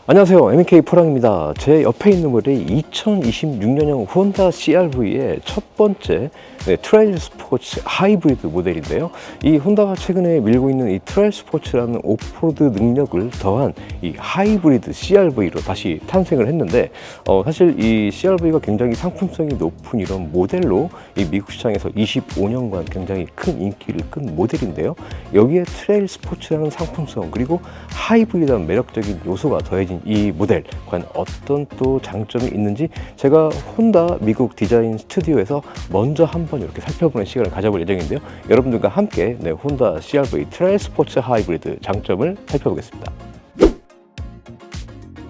안녕하세요, MK 포랑입니다. 제 옆에 있는 모델이 2026년형 혼다 CR-V의 첫 번째 트레일 스포츠 하이브리드 모델인데요. 이 혼다가 최근에 밀고 있는 이 트레일 스포츠라는 오프로드 능력을 더한 이 하이브리드 CR-V로 다시 탄생을 했는데, 사실 이 CR-V가 굉장히 상품성이 높은 이런 모델로 이 미국 시장에서 25년간 굉장히 큰 인기를 끈 모델인데요. 여기에 트레일 스포츠라는 상품성 그리고 하이브리드한 매력적인 요소가 더해진 이 모델, 과연 어떤 또 장점이 있는지 제가 혼다 미국 디자인 스튜디오에서 먼저 한번 이렇게 살펴보는 시간을 가져볼 예정인데요. 여러분들과 함께 혼다 CR-V 트레일 스포츠 하이브리드 장점을 살펴보겠습니다.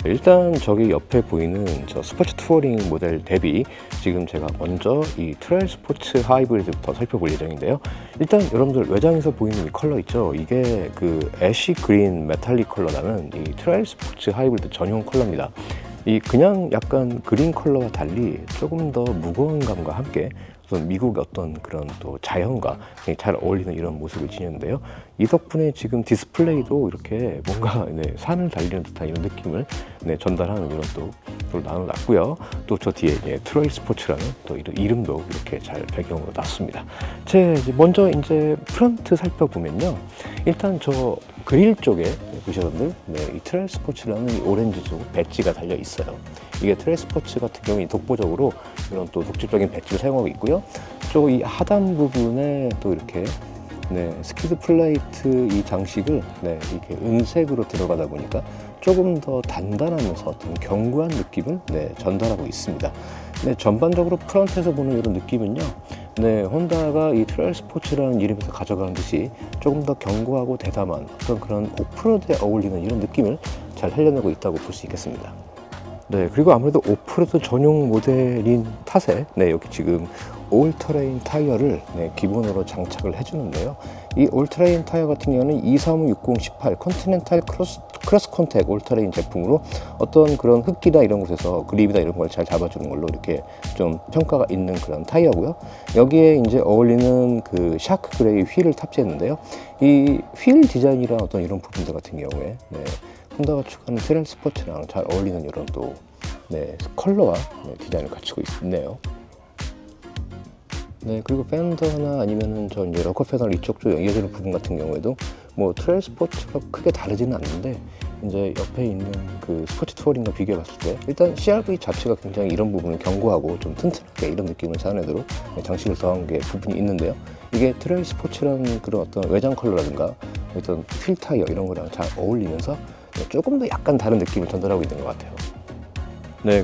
일단 저기 옆에 보이는 저 스포츠 투어링 모델 대비 지금 제가 먼저 이 트레일 스포츠 하이브리드부터 살펴볼 예정인데요. 일단 여러분들 외장에서 보이는 이 컬러 있죠? 이게 그 애쉬 그린 메탈릭 컬러라는 이 트레일 스포츠 하이브리드 전용 컬러입니다. 이 그냥 약간 그린 컬러와 달리 조금 더 무거운 감과 함께 미국의 어떤 그런 또 자연과 잘 어울리는 이런 모습을 지녔는데요. 이 덕분에 지금 디스플레이도 이렇게 뭔가 산을 달리는 듯한 이런 느낌을 전달하는 이런 또 나눠놨고요. 또 저 뒤에 트레일 스포츠라는 또 이런 이름도 이렇게 잘 배경으로 놨습니다. 먼저 이제 프런트 살펴보면요. 일단 저 그릴 쪽에 보시는들 이 트레일 스포츠라는 이 오렌지색 배지가 달려 있어요. 이게 트레일 스포츠 같은 경우에 독보적으로 이런 또 독집적인 배지를 사용하고 있고요. 또 이 하단 부분에 또 이렇게 스키드 플레이트 이 장식을 이렇게 은색으로 들어가다 보니까 조금 더 단단하면서 어떤 견고한 느낌을 전달하고 있습니다. 전반적으로 프런트에서 보는 이런 느낌은요. 혼다가 이 트레일 스포츠라는 이름에서 가져가는 듯이 조금 더 견고하고 대담한 어떤 그런 오프로드에 어울리는 이런 느낌을 잘 살려내고 있다고 볼 수 있겠습니다. 그리고 아무래도 오프로드 전용 모델인 탓에 여기 지금 올터레인 타이어를 기본으로 장착을 해주는데요. 이 올터레인 타이어 같은 경우는 2356018 컨티넨탈 크로스 컨택 올터레인 제품으로 어떤 그런 흙이나 이런 곳에서 그립이나 이런 걸 잘 잡아주는 걸로 이렇게 좀 평가가 있는 그런 타이어고요. 여기에 이제 어울리는 그 샤크 그레이 휠을 탑재했는데요. 이 휠 디자인이랑 어떤 이런 부분들 같은 경우에 혼다가 추구하는 트레일 스포츠랑 잘 어울리는 이런 또 컬러와 디자인을 갖추고 있네요. 그리고 팬더나 아니면은 저 이제 러커 패널 이쪽 쪽 이어지는 부분 같은 경우에도 뭐 트레일 스포츠가 크게 다르지는 않는데 이제 옆에 있는 그 스포츠 투어링과 비교해 봤을 때 일단 CR-V 자체가 굉장히 이런 부분을 견고하고 좀 튼튼하게 이런 느낌을 자아내도록 장식을 더한 게 부분이 있는데요. 이게 트레일 스포츠라는 그런 어떤 외장 컬러라든가 어떤 휠 타이어 이런 거랑 잘 어울리면서 조금 더 약간 다른 느낌을 전달하고 있는 것 같아요.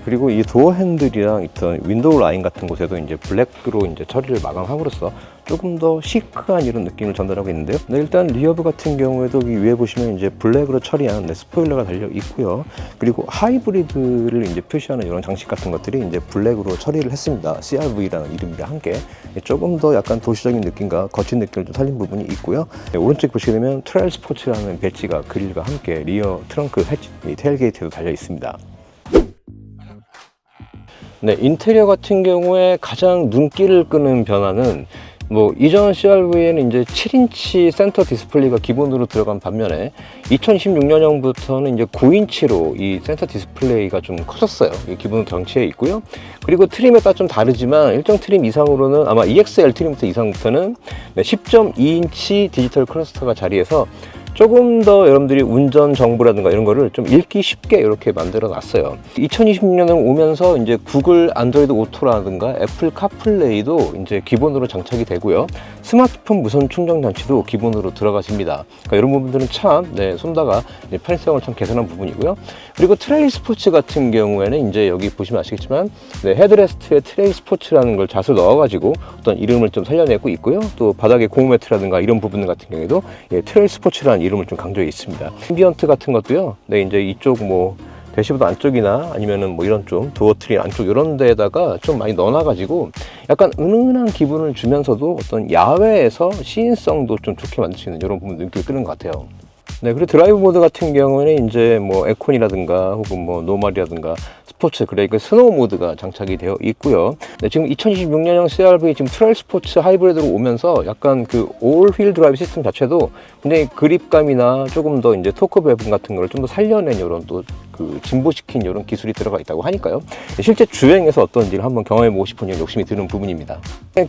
그리고 이 도어 핸들이랑 있던 윈도우 라인 같은 곳에도 이제 블랙으로 이제 처리를 마감함으로써 조금 더 시크한 이런 느낌을 전달하고 있는데요. 일단 리어브 같은 경우에도 이 위에 보시면 이제 블랙으로 처리한 스포일러가 달려 있고요. 그리고 하이브리드를 이제 표시하는 이런 장식 같은 것들이 이제 블랙으로 처리를 했습니다. CR-V라는 이름이랑 함께 조금 더 약간 도시적인 느낌과 거친 느낌을 좀 살린 부분이 있고요. 오른쪽 보시게 되면 트레일 스포츠라는 배지가 그릴과 함께 리어 트렁크 해치, 테일게이트에도 달려 있습니다. 인테리어 같은 경우에 가장 눈길을 끄는 변화는 이전 CR-V에는 이제 7인치 센터 디스플레이가 기본으로 들어간 반면에 2026년형부터는 이제 9인치로 이 센터 디스플레이가 좀 커졌어요. 기본 경치에 있고요. 그리고 트림에 따라 좀 다르지만 일정 트림 이상으로는 아마 EXL 트림부터 이상부터는 10.2인치 디지털 클러스터가 자리해서 조금 더 여러분들이 운전 정보라든가 이런 거를 좀 읽기 쉽게 이렇게 만들어 놨어요. 2026년을 오면서 이제 구글 안드로이드 오토라든가 애플 카플레이도 이제 기본으로 장착이 되고요. 스마트폰 무선 충전 장치도 기본으로 들어가집니다. 그러니까 이런 부분들은 참 손다가 편의성을 참 개선한 부분이고요. 그리고 트레일 스포츠 같은 경우에는 이제 여기 보시면 아시겠지만 헤드레스트에 트레일 스포츠라는 걸 잣을 넣어가지고 어떤 이름을 좀 살려내고 있고요. 또 바닥에 고무 매트라든가 이런 부분 같은 경우에도 트레일 스포츠라는 이름을 좀 강조해 있습니다. 앰비언트 같은 것도요. 이제 이쪽 대시보드 안쪽이나 아니면은 이런 좀 도어 트리 안쪽 이런 데다가 좀 많이 넣어놔가지고 약간 은은한 기분을 주면서도 어떤 야외에서 시인성도 좀 좋게 만들 수 있는 이런 부분 눈길을 끄는 것 같아요. 그리고 드라이브 모드 같은 경우에는 이제 에콘이라든가 혹은 노멀이라든가 스포츠, 그러니까 스노우 모드가 장착이 되어 있고요. 지금 2026년형 CR-V 지금 트레일 스포츠 하이브리드로 오면서 약간 그 올 휠 드라이브 시스템 자체도 굉장히 그립감이나 조금 더 이제 토크 배분 같은 걸 좀 더 살려낸 이런 또 그 진보시킨 이런 기술이 들어가 있다고 하니까요. 실제 주행에서 어떤지를 한번 경험해보고 싶은 이런 욕심이 드는 부분입니다.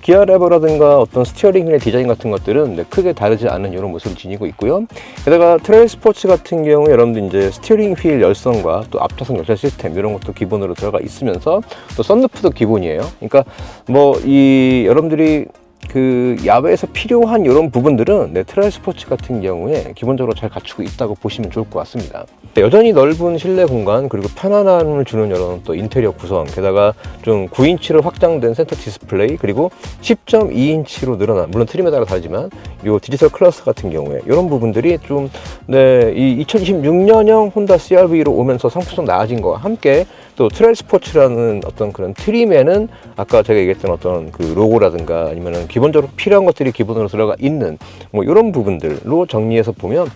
기아 레버라든가 어떤 스티어링 휠의 디자인 같은 것들은 크게 다르지 않은 이런 모습을 지니고 있고요. 게다가 트레일 스포츠 같은 경우에 여러분들 이제 스티어링 휠 열선과 또 앞차선 열차 시스템 이런 것도 기본으로 들어가 있으면서 또 썬루프도 기본이에요. 그러니까 뭐 이 여러분들이 그 야외에서 필요한 이런 부분들은 트레일 스포츠 같은 경우에 기본적으로 잘 갖추고 있다고 보시면 좋을 것 같습니다. 여전히 넓은 실내 공간 그리고 편안함을 주는 이런 또 인테리어 구성, 게다가 좀 9인치로 확장된 센터 디스플레이, 그리고 10.2인치로 늘어난, 물론 트림에 따라 다르지만 이 디지털 클러스터 같은 경우에 이런 부분들이 좀 이 2026년형 혼다 CR-V로 오면서 상품성 나아진 것과 함께 또 트레일 스포츠라는 어떤 그런 트림에는 아까 제가 얘기했던 어떤 그 로고라든가 아니면은 기본적으로 필요한 것들이 기본으로 들어가 있는 뭐 이런 부분들로 정리해서 보면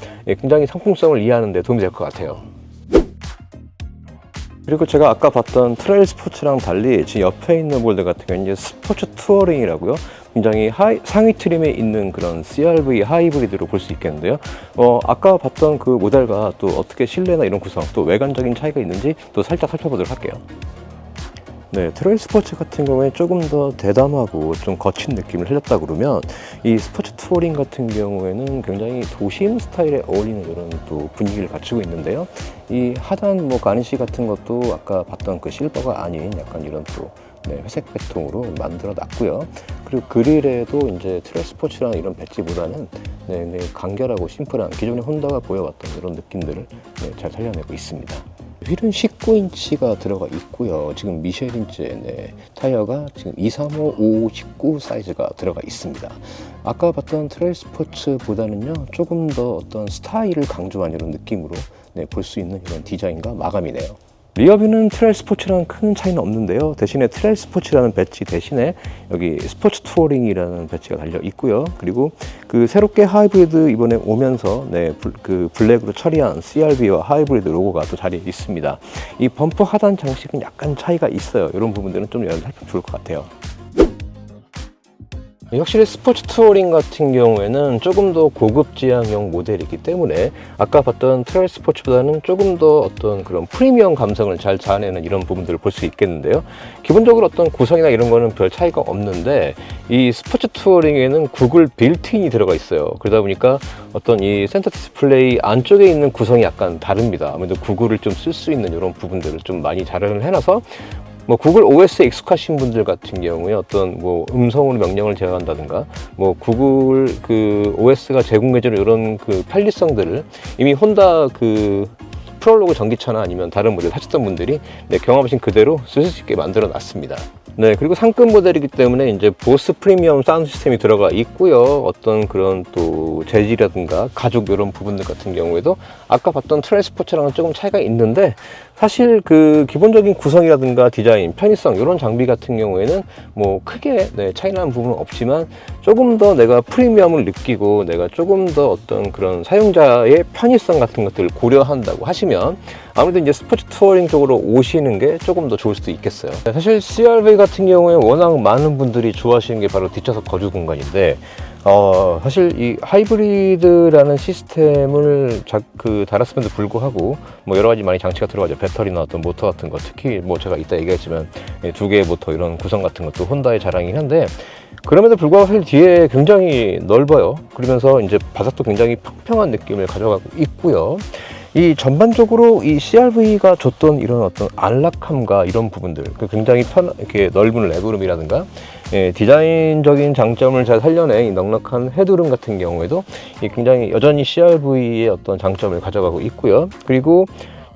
굉장히 상품성을 이해하는 데 도움이 될 것 같아요. 그리고 제가 아까 봤던 트레일 스포츠랑 달리 지금 옆에 있는 볼드 같은 경우는 이제 스포츠 투어링이라고요. 굉장히 상위 트림에 있는 그런 CR-V 하이브리드로 볼 수 있겠는데요. 아까 봤던 그 모델과 또 어떻게 실내나 이런 구성, 또 외관적인 차이가 있는지 또 살짝 살펴보도록 할게요. 트레일 스포츠 같은 경우에 조금 더 대담하고 좀 거친 느낌을 살렸다 그러면 이 스포츠 투어링 같은 경우에는 굉장히 도심 스타일에 어울리는 이런 또 분위기를 갖추고 있는데요. 이 하단 뭐 가니쉬 같은 것도 아까 봤던 그 실버가 아닌 약간 이런 또 회색 베통으로 만들어 놨고요. 그리고 그릴에도 이제 트레일 스포츠라는 이런 배지보다는 간결하고 심플한 기존의 혼다가 보여왔던 이런 느낌들을 잘 살려내고 있습니다. 휠은 19인치가 들어가 있고요. 지금 미쉐린제 타이어가 지금 235, 5, 19 사이즈가 들어가 있습니다. 아까 봤던 트레일 스포츠보다는요, 조금 더 어떤 스타일을 강조한 이런 느낌으로 볼 수 있는 이런 디자인과 마감이네요. 리어뷰는 트레일 스포츠랑 큰 차이는 없는데요. 대신에 트레일 스포츠라는 배지 대신에 여기 스포츠 투어링이라는 배지가 달려 있고요. 그리고 그 새롭게 하이브리드 이번에 오면서 그 블랙으로 처리한 CR-V와 하이브리드 로고가 또 자리에 있습니다. 이 범퍼 하단 장식은 약간 차이가 있어요. 이런 부분들은 좀 살펴보면 좋을 것 같아요. 확실히 스포츠 투어링 같은 경우에는 조금 더 고급 지향형 모델이기 때문에 아까 봤던 트레일 스포츠보다는 조금 더 어떤 그런 프리미엄 감성을 잘 자아내는 이런 부분들을 볼 수 있겠는데요. 기본적으로 어떤 구성이나 이런 거는 별 차이가 없는데 이 스포츠 투어링에는 구글 빌트인이 들어가 있어요. 그러다 보니까 어떤 이 센터 디스플레이 안쪽에 있는 구성이 약간 다릅니다. 아무래도 구글을 좀 쓸 수 있는 이런 부분들을 좀 많이 자랑을 해놔서 뭐 구글 OS에 익숙하신 분들 같은 경우에 어떤 뭐 음성으로 명령을 제어한다든가 뭐 구글 그 OS가 제공해주는 이런 그 편리성들을 이미 혼다 그 프롤로그 전기차나 아니면 다른 모델 하셨던 분들이 경험하신 그대로 쓸 수 있게 만들어 놨습니다. 그리고 상급 모델이기 때문에 이제 보스 프리미엄 사운드 시스템이 들어가 있고요. 어떤 그런 또 재질이라든가 가죽 이런 부분들 같은 경우에도 아까 봤던 트레일 스포츠랑은 조금 차이가 있는데 사실 그 기본적인 구성이라든가 디자인, 편의성 이런 장비 같은 경우에는 뭐 크게 차이나는 부분은 없지만 조금 더 내가 프리미엄을 느끼고 내가 조금 더 어떤 그런 사용자의 편의성 같은 것들을 고려한다고 하시면 아무래도 이제 스포츠 투어링 쪽으로 오시는 게 조금 더 좋을 수도 있겠어요. 사실 CR-V 같은 경우에 워낙 많은 분들이 좋아하시는 게 바로 뒷좌석 거주 공간인데 사실 이 하이브리드라는 시스템을 달았음에도 불구하고 뭐 여러 가지 많이 장치가 들어가죠. 배터리나 어떤 모터 같은 거, 특히 뭐 제가 이따 얘기했지만 두 개의 모터 이런 구성 같은 것도 혼다의 자랑이긴 한데 그럼에도 불구하고 사실 뒤에 굉장히 넓어요. 그러면서 이제 바닥도 굉장히 평평한 느낌을 가져가고 있고요. 이 전반적으로 이 CR-V가 줬던 이런 어떤 안락함과 이런 부분들, 굉장히 이렇게 넓은 레그룸이라든가 디자인적인 장점을 잘 살려낸 이 넉넉한 헤드룸 같은 경우에도 굉장히 여전히 CR-V의 어떤 장점을 가져가고 있고요. 그리고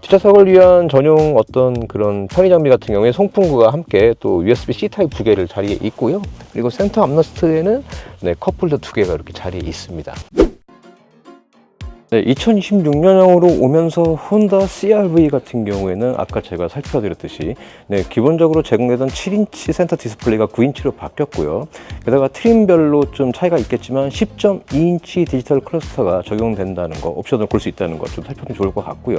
뒷좌석을 위한 전용 어떤 그런 편의 장비 같은 경우에 송풍구와 함께 또 USB-C 타입 2개를 자리에 있고요. 그리고 센터 암러스트에는 컵홀더 2개가 이렇게 자리에 있습니다. 2026년형으로 오면서 혼다 CR-V 같은 경우에는 아까 제가 살펴드렸듯이 기본적으로 제공되던 7인치 센터 디스플레이가 9인치로 바뀌었고요. 게다가 트림별로 좀 차이가 있겠지만 10.2인치 디지털 클러스터가 적용된다는 거, 옵션을 볼 수 있다는 거 좀 살펴보면 좋을 것 같고요.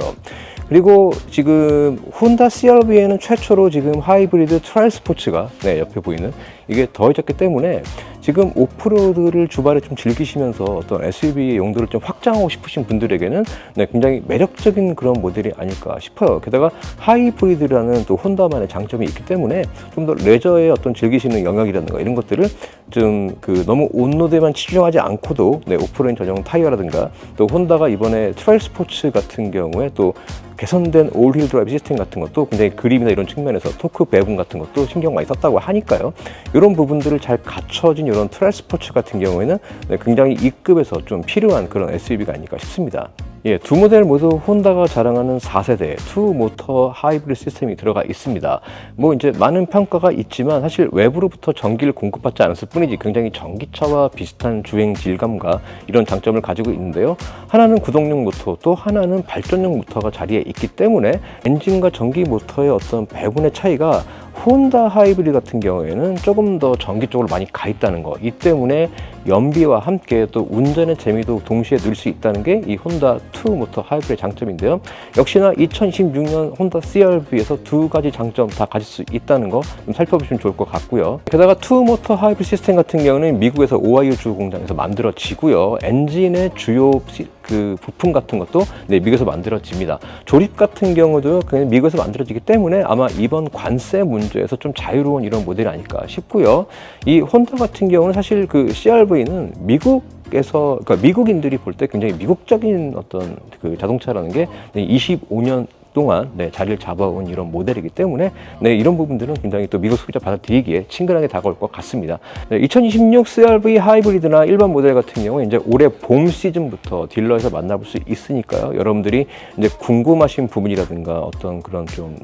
그리고 지금 혼다 CR-V에는 최초로 지금 하이브리드 트라일 스포츠가 옆에 보이는 이게 더해졌기 때문에 지금 오프로드를 주말에 좀 즐기시면서 어떤 SUV의 용도를 좀 확장하고 싶으신 분들에게는 네, 굉장히 매력적인 그런 모델이 아닐까 싶어요. 게다가 하이브리드라는 또 혼다만의 장점이 있기 때문에 좀 더 레저의 어떤 즐기시는 영역이라든가 이런 것들을 좀 너무 온로드에만 치중하지 않고도 네, 오프로드 전용 타이어라든가 또 혼다가 이번에 트라일 스포츠 같은 경우에 또 개선된 올휠 드라이브 시스템 같은 것도 굉장히 그림이나 이런 측면에서 토크 배분 같은 것도 신경 많이 썼다고 하니까요. 이런 부분들을 잘 갖춰진 이런 트라일 스포츠 같은 경우에는 네, 굉장히 E급에서 좀 필요한 그런 SUV가 아닐까 싶습니다. 예, 두 모델 모두 혼다가 자랑하는 4세대 투 모터 하이브리드 시스템이 들어가 있습니다. 뭐 이제 많은 평가가 있지만 사실 외부로부터 전기를 공급받지 않았을 뿐이지 굉장히 전기차와 비슷한 주행 질감과 이런 장점을 가지고 있는데요. 하나는 구동용 모터, 또 하나는 발전용 모터가 자리에 있기 때문에 엔진과 전기 모터의 어떤 배분의 차이가 혼다 하이브리드 같은 경우에는 조금 더 전기 쪽으로 많이 가 있다는 거, 이 때문에 연비와 함께 또 운전의 재미도 동시에 늘 수 있다는 게 이 혼다 투 모터 하이브리드 장점인데요. 역시나 2026년 혼다 CR-V에서 두 가지 장점 다 가질 수 있다는 거 좀 살펴보시면 좋을 것 같고요. 게다가 투 모터 하이브리드 시스템 같은 경우는 미국에서 오하이오 주 공장에서 만들어지고요. 엔진의 주요 부품 같은 것도 네, 미국에서 만들어집니다. 조립 같은 경우도 그냥 미국에서 만들어지기 때문에 아마 이번 관세 문제에서 좀 자유로운 이런 모델이 아닐까 싶고요. 이 혼다 같은 경우는 사실 CR-V는 그러니까 미국인들이 볼 때 굉장히 미국적인 어떤 자동차라는 게 25년 동안 네, 자리를 잡아온 이런 모델이기 때문에 네, 이런 부분들은 굉장히 또 미국 소비자 받아들이기에 친근하게 다가올 것 같습니다. 네, 2026 CR-V 하이브리드나 일반 모델 같은 경우는 이제 올해 봄 시즌부터 딜러에서 만나볼 수 있으니까요. 여러분들이 이제 궁금하신 부분이라든가 어떤 그런 좀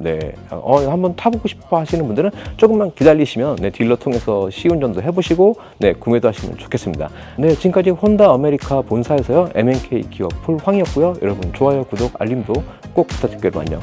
한번 타보고 싶어 하시는 분들은 조금만 기다리시면 네, 딜러 통해서 시운전도 해보시고 네, 구매도 하시면 좋겠습니다. 네, 지금까지 혼다 아메리카 본사에서요 MNK 기업 폴황이었고요. 여러분 좋아요, 구독, 알림도 꼭 부탁드릴게요. 안녕.